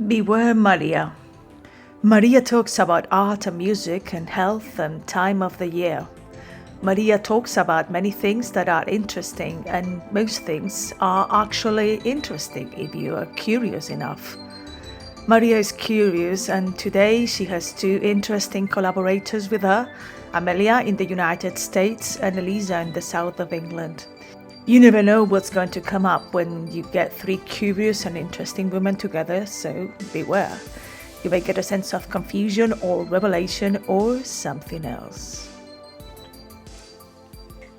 Beware Maria. Maria talks about art and music and health and time of the year. Maria talks about many things that are interesting, and most things are actually interesting if you are curious enough. Maria is curious, and today she has two interesting collaborators with her, Amelia in the United States and Elisa in the south of England. You never know what's going to come up when you get three curious and interesting women together, so beware. You may get a sense of confusion or revelation or something else.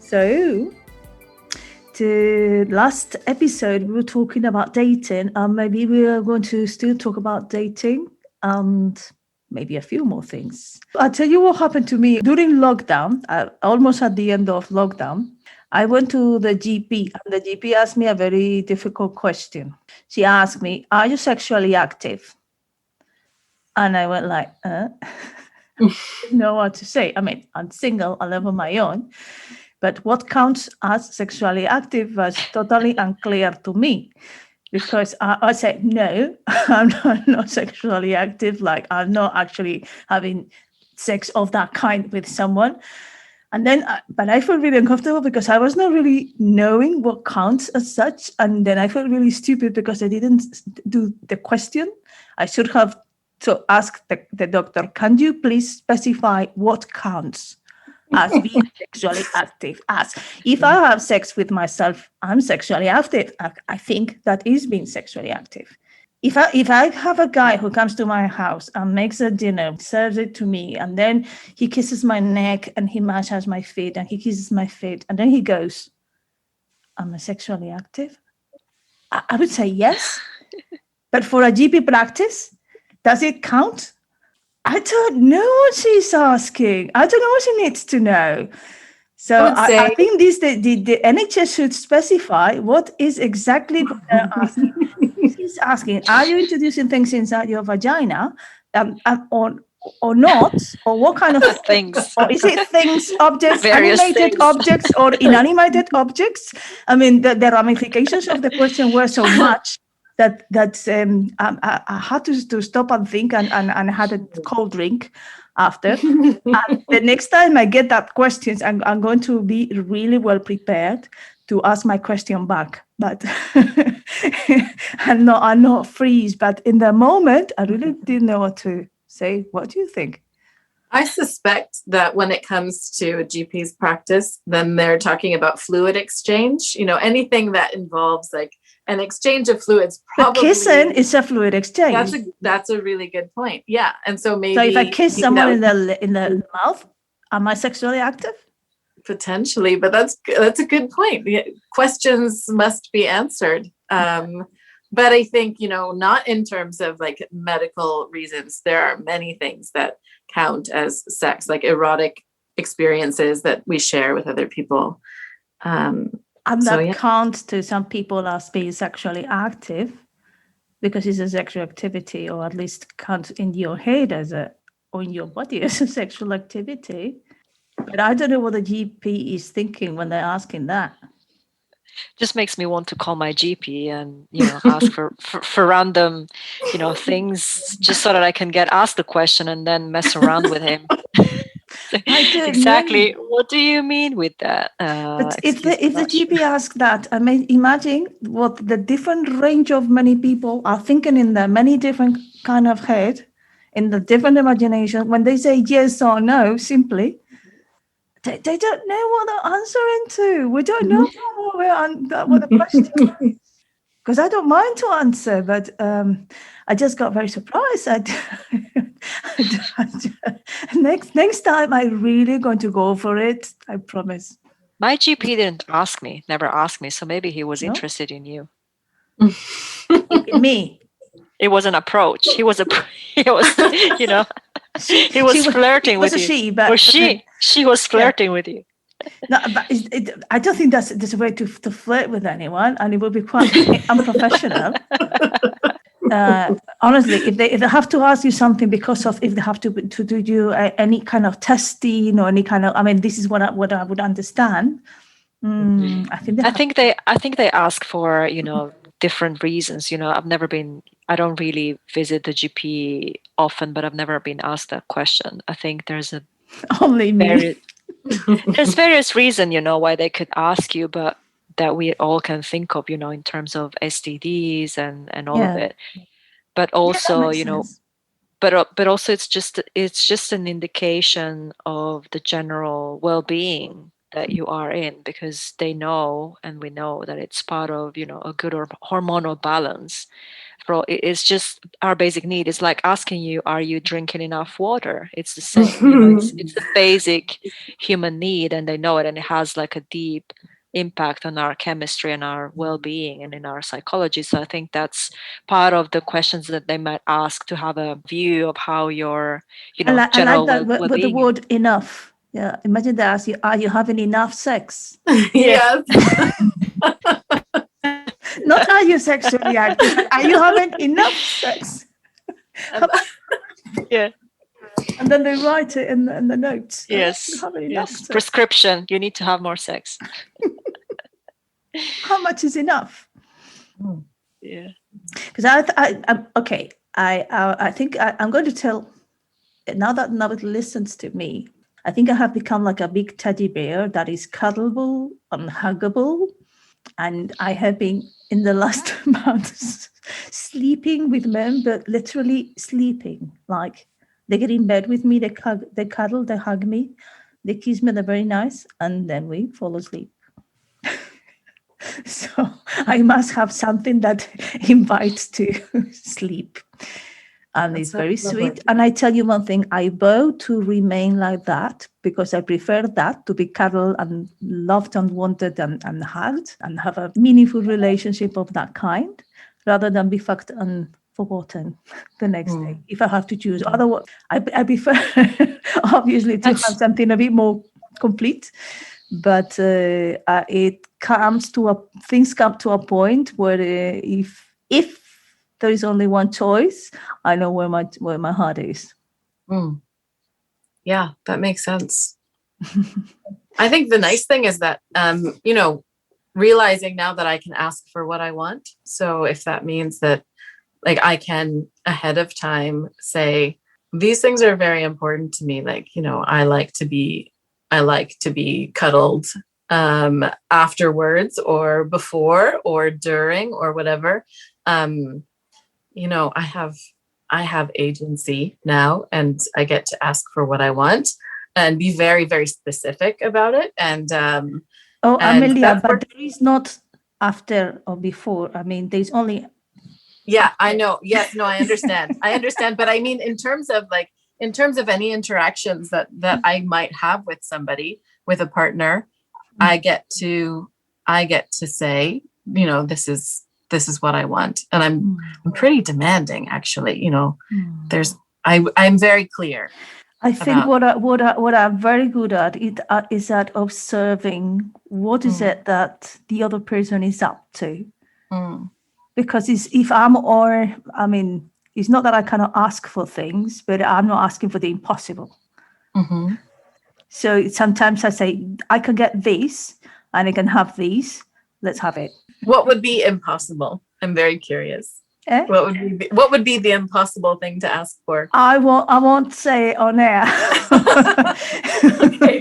So, the last episode we were talking about dating, and maybe we are going to still talk about dating and maybe a few more things. I'll tell you what happened to me during lockdown, almost at the end of lockdown. I went to the GP, and the GP asked me a very difficult question. She asked me, "Are you sexually active?" And I went like, didn't know what to say. I mean, I'm single, I live on my own. But what counts as sexually active was totally unclear to me. Because I said, no, I'm not sexually active. Like, I'm not actually having sex of that kind with someone. And then, but I felt really uncomfortable because I was not really knowing what counts as such. And then I felt really stupid because I didn't do the question. I should have to ask the doctor, can you please specify what counts as being sexually active? As if I have sex with myself, I'm sexually active. I think that is being sexually active. If I have a guy who comes to my house and makes a dinner, serves it to me, and then he kisses my neck and he massages my feet and he kisses my feet, and then he goes, am I sexually active? I would say yes. But for a GP practice, does it count? I don't know what she's asking. I don't know what she needs to know. So I think the NHS should specify what is exactly what they're asking. She's asking, are you introducing things inside your vagina or not? Or what kind of things? Or is it things, objects, Various animated things. objects or inanimated objects? I mean, the ramifications of the question were so much that I had to stop and think and had a cold drink after. And the next time I get that question, I'm going to be really well prepared to ask my question back. But I'm not freeze. But in the moment, I really didn't know what to say. What do you think? I suspect that when it comes to a GP's practice, then they're talking about fluid exchange. You know, anything that involves like an exchange of fluids. Probably, but kissing is a fluid exchange. That's a really good point. Yeah, and so maybe. So if I kiss someone in the mouth, am I sexually active? Potentially, but that's a good point. Questions must be answered. But I think, not in terms of like medical reasons. There are many things that count as sex, like erotic experiences that we share with other people. And that counts to some people as being sexually active because it's a sexual activity, or at least counts in your head or in your body as a sexual activity. But I don't know what the GP is thinking when they're asking that. Just makes me want to call my GP and ask for random things, just so that I can get asked the question and then mess around with him. Exactly. What do you mean with that? But if the GP asks that, I mean, imagine what the different range of many people are thinking in the many different kind of head, in the different imagination. When they say yes or no, simply, they don't know what they're answering to. We don't know what the question is. Because I don't mind to answer, but I just got very surprised. Next time, I'm really going to go for it. I promise. My GP never asked me. So maybe he was interested in you. In me. It was an approach. He was flirting with you. She was flirting with you. No, but I don't think there's a way to flirt with anyone, and it would be quite unprofessional. Honestly, if they have to ask you something if they have to do you any kind of testing or any kind of, I mean, this is what I would understand. I think they ask for different reasons. I don't really visit the GP often, but I've never been asked that question. I think there's Only me. various reasons, why they could ask you, but that we all can think of, in terms of STDs and all of it. But also, but also it's just an indication of the general well-being that you are in, because they know, and we know, that it's part of, a good hormonal balance. It's just our basic need. It's like asking you, are you drinking enough water? It's the same. It's a basic human need, and they know it, and it has like a deep impact on our chemistry and our well-being and in our psychology. So I think that's part of the questions that they might ask, to have a view of how your general I like that well-being. with the word enough. Yeah, imagine they ask you, are you having enough sex? Yes. Not are you sexually active, are you having enough sex? Yeah. And then they write it in the notes. Yes. You having enough sex? Prescription. You need to have more sex. How much is enough? Yeah. Because I think I'm going to tell, now that nobody listens to me, I think I have become like a big teddy bear that is cuddleable and huggable. And I have been in the last months sleeping with men, but literally sleeping. Like they get in bed with me, they cuddle, they hug me, they kiss me, they're very nice, and then we fall asleep. So I must have something that invites to sleep. And it's very sweet. And I tell you one thing, I vow to remain like that, because I prefer that, to be cuddled and loved and wanted and hugged and have a meaningful relationship of that kind, rather than be fucked and forgotten the next day, if I have to choose. Otherwise, I prefer, obviously, to have something a bit more complete. But things come to a point where if there is only one choice, I know where my heart is. Yeah, that makes sense. I think the nice thing is that, realizing now that I can ask for what I want. So if that means that, like, I can ahead of time say, these things are very important to me. Like, I like to be cuddled afterwards or before or during or whatever. I have agency now, and I get to ask for what I want and be very, very specific about it. And Amelia, but there is not after or before. I mean, there's only. Yeah, I know. Yes, no, I understand. But I mean, in terms of any interactions that I might have with somebody, with a partner, I get to say, this is what I want. And I'm pretty demanding, actually. I'm very clear. I think what I'm very good at is at observing what is it that the other person is up to. Because it's not that I cannot ask for things, but I'm not asking for the impossible. So sometimes I say, I can get this and I can have these. Let's have it. What would be impossible? I'm very curious. What would be the impossible thing to ask for? I won't say it on air. Okay.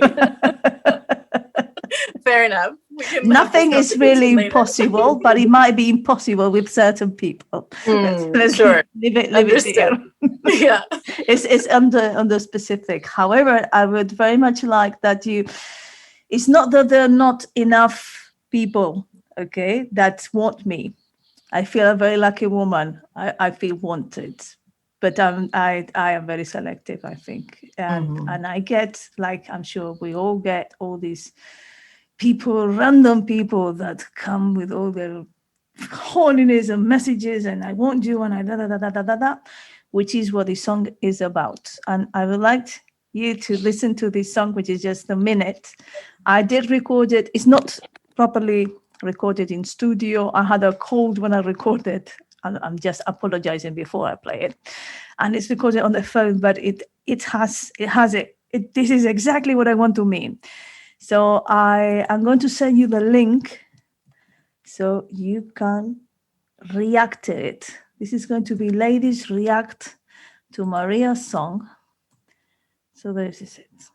Fair enough. Nothing is really impossible, but it might be impossible with certain people. Let's sure. Leave it there. Yeah. It's under specific. However, I would very much like that it's not that there are not enough people, okay, that want me. I feel a very lucky woman. I feel wanted. But I am very selective, I think. And I get, like, I'm sure we all get all these random people that come with all their holiness and messages, and I want you, and I da, which is what this song is about. And I would like you to listen to this song, which is just a minute. I did record it. It's not properly recorded in studio. I had a cold when I recorded, and I'm just apologizing before I play it. And it's recorded on the phone, but it has it. This is exactly what I want to mean. So I am going to send you the link so you can react to it. This is going to be ladies react to Maria's song. So this is it.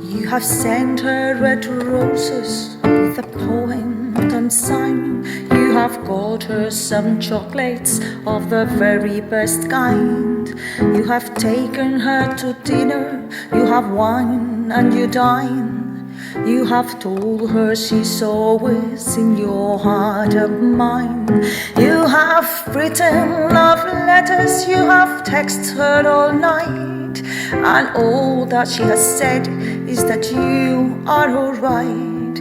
You have sent her red roses with a poem and sign. You have got her some chocolates of the very best kind. You have taken her to dinner. You have wine and you dine. You have told her she's always in your heart of mine. You have written love letters. You have texted her all night. And all that she has said is that you are alright.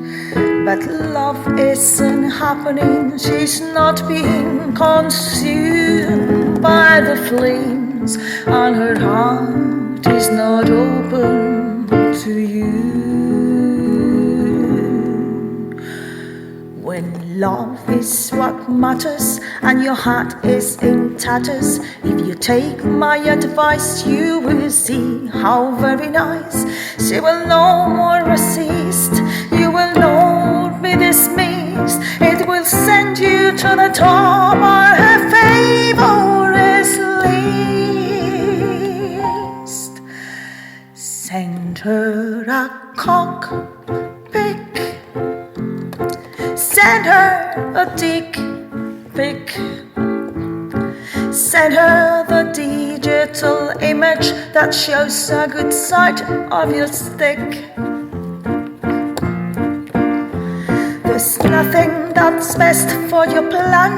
But love isn't happening. She's not being consumed by the flames, and her heart is not open to you. When love is what matters and your heart is in tatters, if you take my advice, you will see how very nice. She will no more resist. You will not be dismissed. It will send you to the top of her favorite list. Send her a cockpick. Send her a dick pic. Send her the digital image that shows a good side of your stick. There's nothing that's best for your plan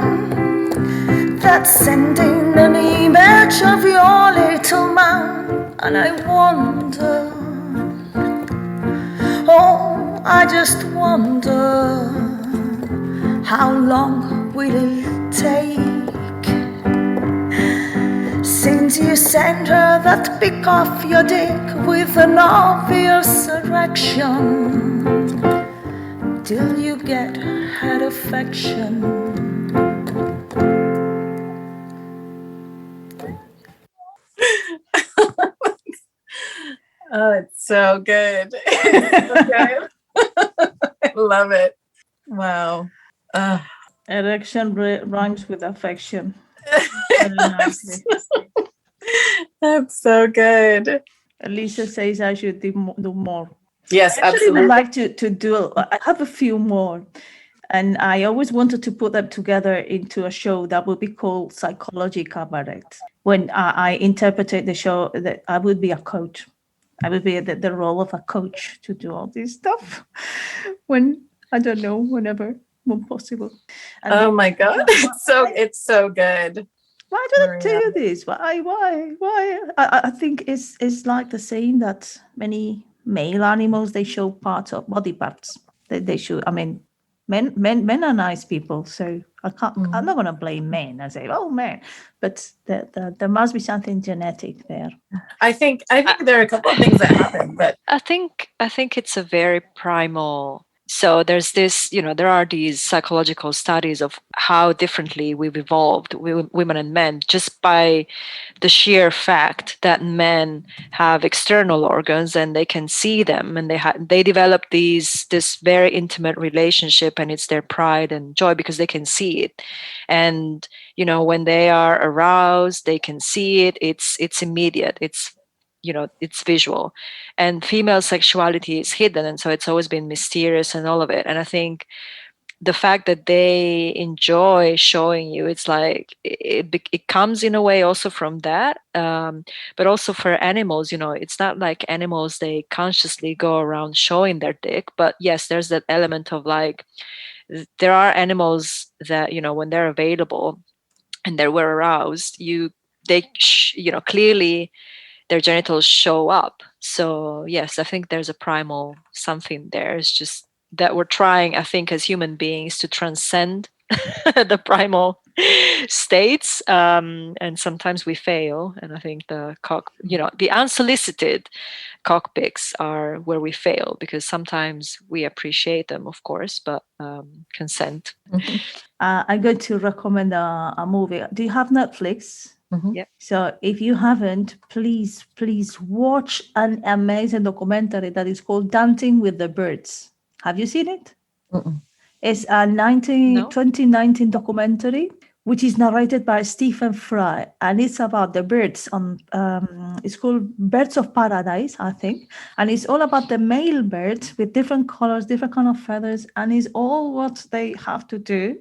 that's sending an image of your little man. And I wonder, oh, I just wonder, how long will it take since you sent her that pic of your dick with an obvious erection, till you get her affection? Oh, it's so good. It's so good. I love it. Wow. Erection rhymes with affection. That's so good. Elisa says I should do more. Yes, I actually absolutely. would like to do. I have a few more, and I always wanted to put them together into a show that would be called Psychology Cabaret. When I interpreted the show, that I would be a coach. I would be the role of a coach to do all this stuff. When I don't know, whenever possible. And oh my God, it's so good. Why did I do this? Why? I think it's like the saying that many male animals, they show body parts. They show. I mean, men are nice people, so I'm not going to blame men and say, oh man, but there must be something genetic there. I think there are a couple of things that happen, but I think it's a very primal. So there's this, there are these psychological studies of how differently we've evolved, women and men, just by the sheer fact that men have external organs and they can see them, and they develop this very intimate relationship, and it's their pride and joy because they can see it. And when they are aroused, they can see it. It's immediate. It's visual, and female sexuality is hidden, and so it's always been mysterious and all of it. And I think the fact that they enjoy showing you, it's like it comes in a way also from that, but also for animals, it's not like animals, they consciously go around showing their dick, but yes, there's that element of like, there are animals that when they're available and they were aroused, clearly their genitals show up. So yes, I think there's a primal something there. It's just that we're trying, I think, as human beings to transcend the primal states, and sometimes we fail. And I think the unsolicited cockpicks are where we fail, because sometimes we appreciate them, of course, but consent. Mm-hmm. I'm going to recommend a movie. Do you have Netflix? Mm-hmm. Yeah. So if you haven't, please watch an amazing documentary that is called Dancing with the Birds. Have you seen it? It's a 2019 documentary, which is narrated by Stephen Fry, and it's about the birds on. It's called Birds of Paradise, I think, and it's all about the male birds with different colors, different kind of feathers, and it's all what they have to do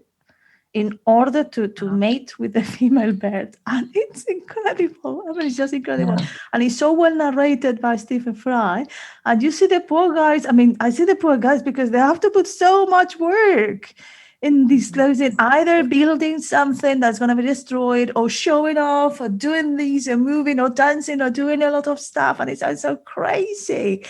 in order to mate with the female bird. And it's incredible. I mean, it's just incredible. Yeah. And it's so well narrated by Stephen Fry. And you see the poor guys, I mean, I see the poor guys because they have to put so much work in these clothes, in either building something that's going to be destroyed or showing off or doing these and moving or dancing or doing a lot of stuff. And it sounds so crazy.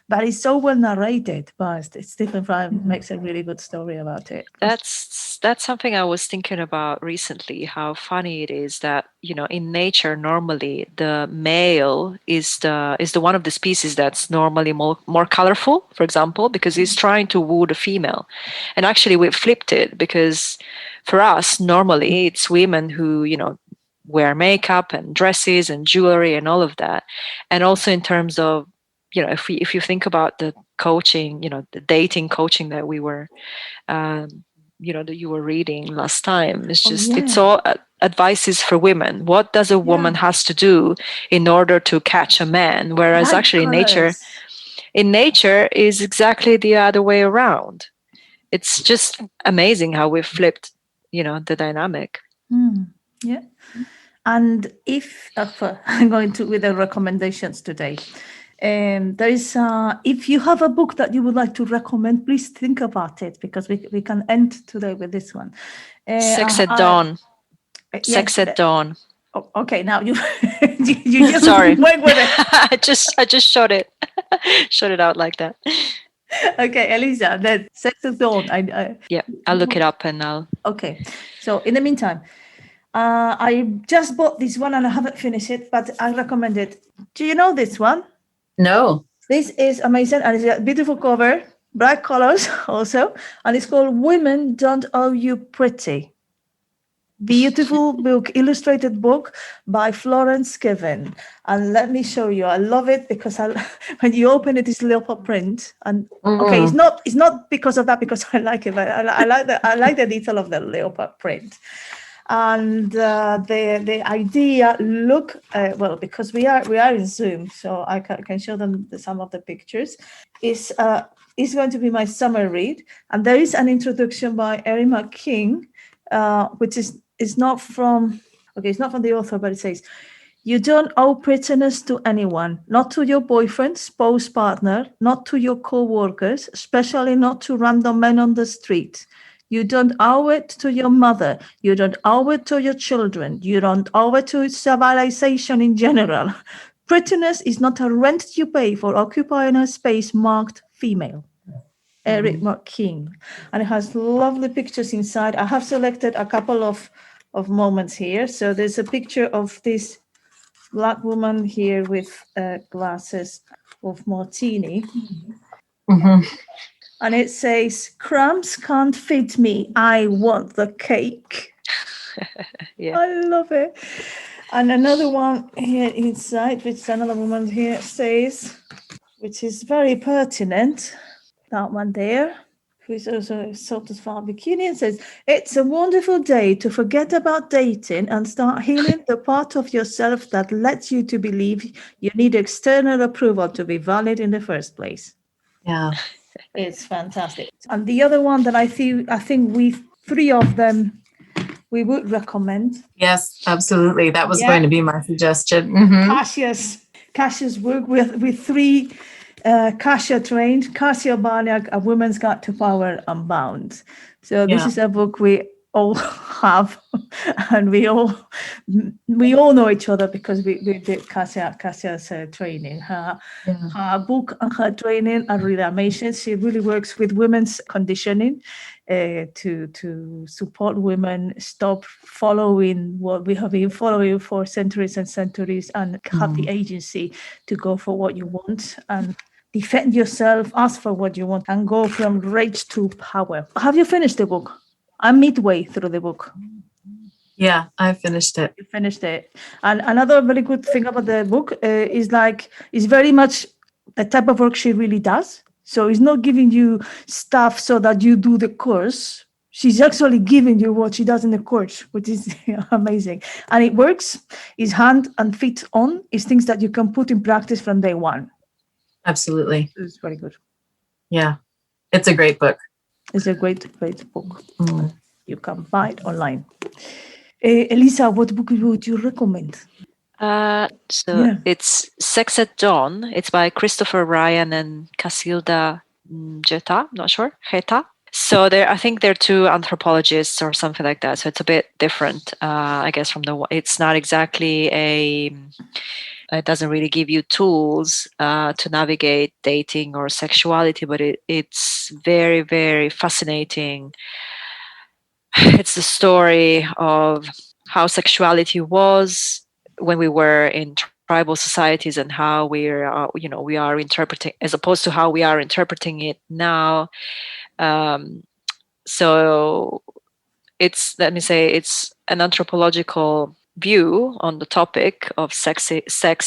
But it's so well narrated. But Stephen Fry makes a really good story about it. That's something I was thinking about recently, how funny it is that, you know, in nature, normally the male is the one of the species that's normally more colorful, for example, because he's trying to woo the female. And actually we flipped it, because for us, normally it's women who, you know, wear makeup and dresses and jewelry and all of that. And also in terms of, you know, if you think about the coaching, you know, the dating coaching that we were, you know, that you were reading last time, it's just, it's all advices for women. What does a woman has to do in order to catch a man? Whereas actually in nature is exactly the other way around. It's just amazing how we've flipped, you know, the dynamic. Yeah. And if I'm going to with the recommendations today. There is, if you have a book that you would like to recommend, please think about it, because we can end today with this one. Sex at Dawn. Sex at Dawn. Oh, okay, now you you just sorry. went with it. I just shot it out like that. Okay, Elisa, then Sex at Dawn. I'll look it up and I'll. Okay, so in the meantime, I just bought this one and I haven't finished it, but I recommend it. Do you know this one? No. This is amazing, and it's a beautiful cover, bright colors also, and it's called Women Don't Owe You Pretty. Beautiful book, illustrated book by Florence Given. And let me show you. I love it because when you open it, it's leopard print. And okay, it's not because of that, because I like it, but I like the detail of the leopard print. And the idea, look, well, because we are in Zoom, so I can show them some of the pictures. Is going to be my summer read, and there is an introduction by Erin McKing, which is not from the author, but it says, "You don't owe prettiness to anyone, not to your boyfriend, spouse, partner, not to your co-workers, especially not to random men on the street. You don't owe it to your mother. You don't owe it to your children. You don't owe it to civilization in general. Prettiness is not a rent you pay for occupying a space marked female." Eric McKing. And it has lovely pictures inside. I have selected a couple of moments here. So there's a picture of this Black woman here with glasses of martini. And it says, "Crumbs can't fit me. I want the cake." I love it. And another one here inside, which another woman here says, which is very pertinent. That one there, who is also a sort of bikini, and says, "It's a wonderful day to forget about dating and start healing the part of yourself that lets you to believe you need external approval to be valid in the first place." Yeah. It's fantastic. And the other one that I think we three of them we would recommend. Yes, absolutely. That was going to be my suggestion. Kasia's work with three Kasia trained. Kasia Barniak, A Woman's Guide to Power Unbound. So this is a book we all have, and we all know each other because we did Kasia's training. Her book and her training are really amazing. She really works with women's conditioning to support women stop following what we have been following for centuries and centuries, and have the agency to go for what you want and defend yourself, ask for what you want, and go from rage to power. Have you finished the book? I'm midway through the book. Yeah, I finished it. You finished it. And another very good thing about the book is very much the type of work she really does. So it's not giving you stuff so that you do the course. She's actually giving you what she does in the course, which is amazing. And it works. It's hand and feet on. It's things that you can put in practice from day one. Absolutely. It's very good. Yeah. It's a great book. It's a great book. You can buy it online. Elisa, what book would you recommend? It's Sex at Dawn. It's by Christopher Ryan and Casilda Jetta. Not sure. Jetta. So I think they're two anthropologists or something like that. So it's a bit different, I guess, from it's not exactly it doesn't really give you tools to navigate dating or sexuality, but it's very, very fascinating. It's the story of how sexuality was when we were in tribal societies and how we are interpreting, as opposed to how we are interpreting it now. So it's an anthropological view on the topic of sex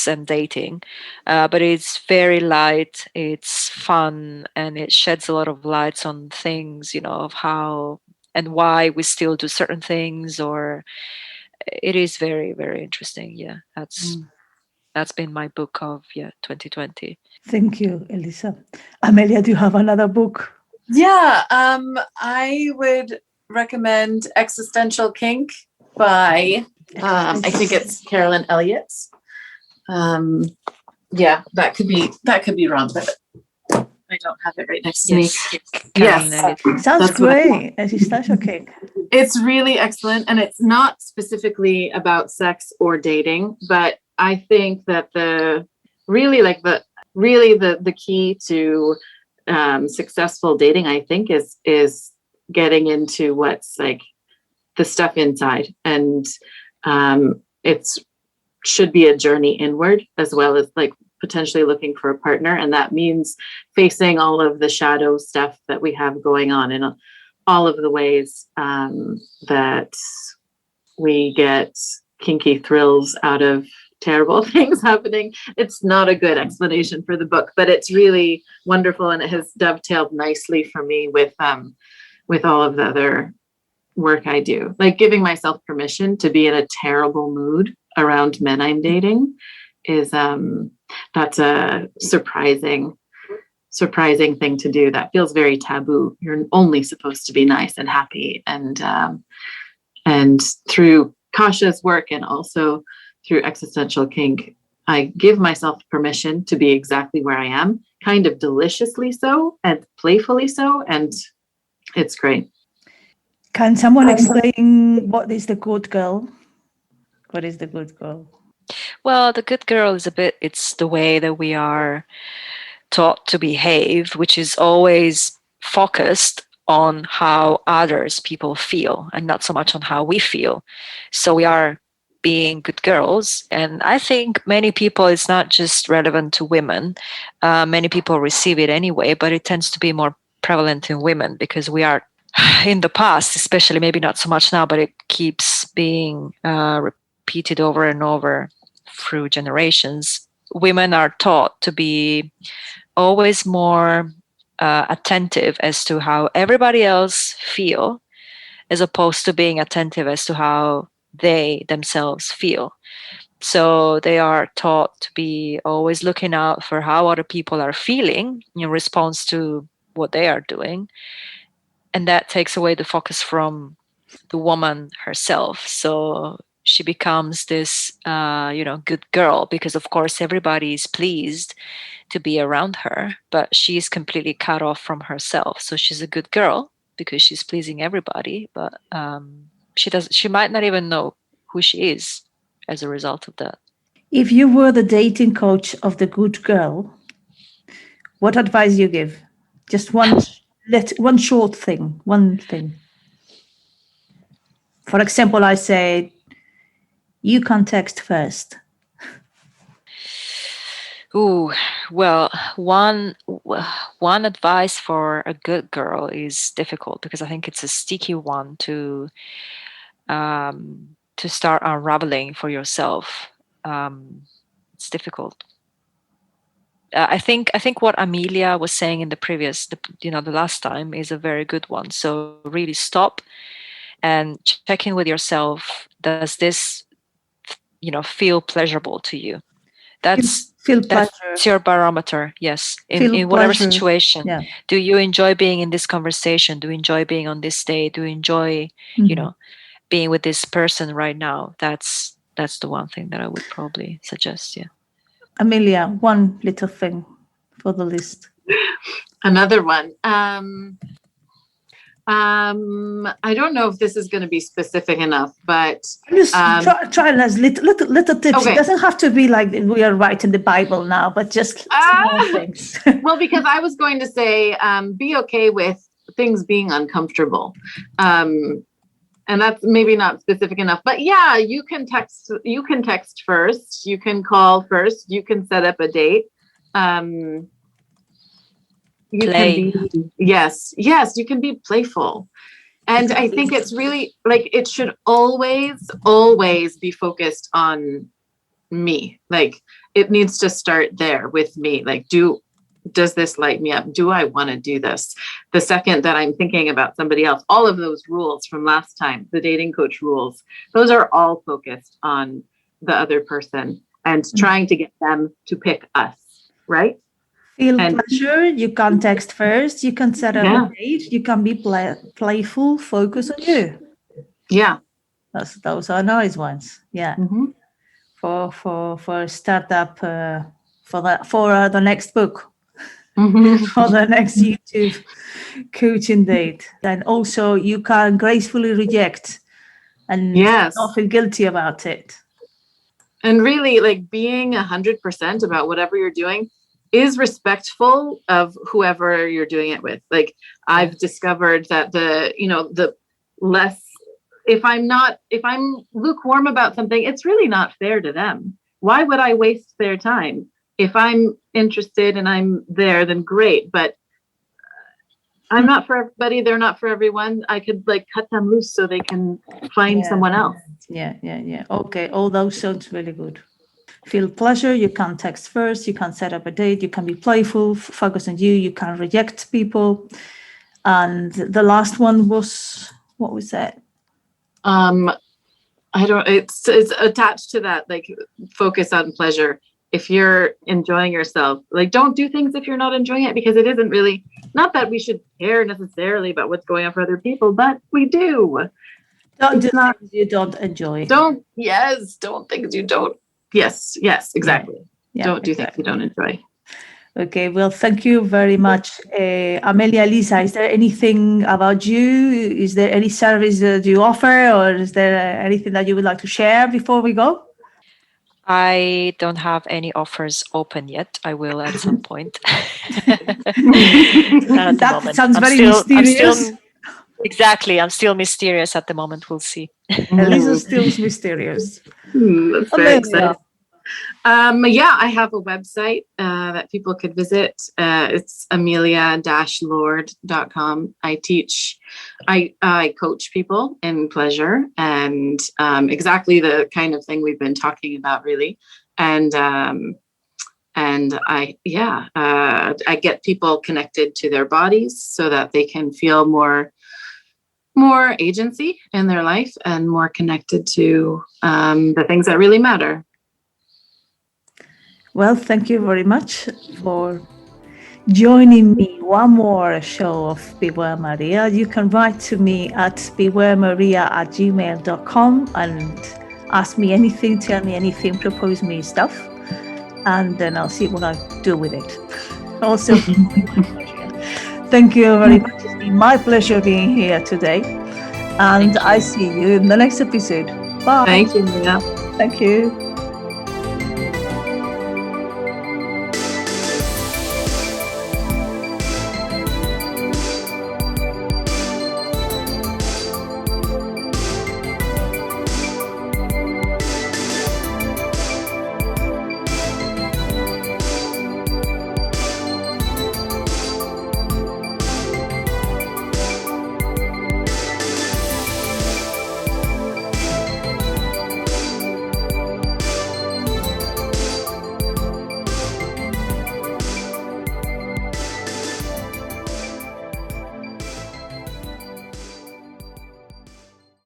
and dating, but it's very light, it's fun, and it sheds a lot of lights on things, of how and why we still do certain things, or it is very, very interesting. Yeah, that's been my book of 2020. Thank you, Elisa. Amelia, do you have another book? Yeah, I would recommend Existential Kink by I think it's Carolyn Elliott. That could be wrong, but I don't have it right next to me. Yes, sounds great. Existential Kink. It's really excellent, and it's not specifically about sex or dating, but I think that the key to successful dating, I think, is getting into what's like the stuff inside, and it's should be a journey inward as well as like potentially looking for a partner, and that means facing all of the shadow stuff that we have going on in all of the ways that we get kinky thrills out of terrible things happening. It's not a good explanation for the book, but it's really wonderful, and it has dovetailed nicely for me with all of the other work I do. Like giving myself permission to be in a terrible mood around men I'm dating is that's a surprising thing to do. That feels very taboo. You're only supposed to be nice and happy, and through Kasha's work and also through Existential Kink, I give myself permission to be exactly where I am, kind of deliciously so and playfully so, and it's great. Can someone explain what is the good girl? What is the good girl? Well, the good girl is it's the way that we are taught to behave, which is always focused on how people feel and not so much on how we feel. So we are being good girls. And I think many people, it's not just relevant to women. Many people receive it anyway, but it tends to be more prevalent in women because we are, in the past, especially, maybe not so much now, but it keeps being repeated over and over through generations. Women are taught to be always more attentive as to how everybody else feel, as opposed to being attentive as to how they themselves feel. So they are taught to be always looking out for how other people are feeling in response to what they are doing. And that takes away the focus from the woman herself. So she becomes this, good girl because, of course, everybody is pleased to be around her, but she is completely cut off from herself. So she's a good girl because she's pleasing everybody, but she might not even know who she is as a result of that. If you were the dating coach of the good girl, what advice you give? Just one short thing, one thing. For example, I say, you can text first. Ooh, well, one advice for a good girl is difficult because I think it's a sticky one to start unraveling for yourself. It's difficult. I think what Amelia was saying in the last time is a very good one. So really stop and check in with yourself. Does this, feel pleasurable to you? That's your barometer. Yes. In whatever situation. Yeah. Do you enjoy being in this conversation? Do you enjoy being on this day? Do you enjoy, being with this person right now? That's the one thing that I would probably suggest. Yeah. Amelia, one little thing for the list. Another one. I don't know if this is going to be specific enough, but just try as little tips. Okay. It doesn't have to be like we are writing the Bible now, but just small things. Well, because I was going to say, be okay with things being uncomfortable. And that's maybe not specific enough, but yeah, you can text first, you can call first, you can set up a date. Yes, you can be playful. And I think it's really like, it should always be focused on me. Like it needs to start there with me. Like, does this light me up? Do I want to do this? The second that I'm thinking about somebody else, all of those rules from last time, the dating coach rules, those are all focused on the other person and trying to get them to pick us, right? Feel pleasure. You can text first. You can set up a date. You can be playful. Focus on you. Yeah, those are nice ones. Yeah, for startup for the next book, for the next YouTube coaching date. And also you can gracefully reject and not feel guilty about it. And really, like being 100% about whatever you're doing is respectful of whoever you're doing it with. Like I've discovered that the less, if I'm lukewarm about something, it's really not fair to them. Why would I waste their time? If I'm interested and I'm there, then great. But I'm not for everybody. They're not for everyone. I could like cut them loose so they can find someone else. Yeah. Okay. All those sounds really good. Feel pleasure. You can text first. You can set up a date. You can be playful, focus on you. You can reject people. And the last one was, what was that? It's attached to that, like focus on pleasure. If you're enjoying yourself, like don't do things if you're not enjoying it, because it isn't really, not that we should care necessarily about what's going on for other people, but we do. Don't do things you don't enjoy. Don't things you don't. Yes, exactly. Don't do things you don't enjoy. Okay, well, thank you very much. Amelia, Lisa, is there anything about you? Is there any service that you offer, or is there anything that you would like to share before we go? I don't have any offers open yet. I will at some point. That sounds very mysterious. Exactly. I'm still mysterious at the moment. We'll see. Lisa's still mysterious. That's very exciting. I have a website that people could visit. It's amelia-lord.com. I coach people in pleasure and exactly the kind of thing we've been talking about, really. And I get people connected to their bodies so that they can feel more agency in their life and more connected to the things that really matter. Well, thank you very much for joining me. One more show of Beware Maria. You can write to me at bewaremaria@gmail.com and ask me anything, tell me anything, propose me stuff, and then I'll see what I do with it. Also, thank you very much. It's been my pleasure being here today, and I see you in the next episode. Bye. Thank you, Maria. Thank you.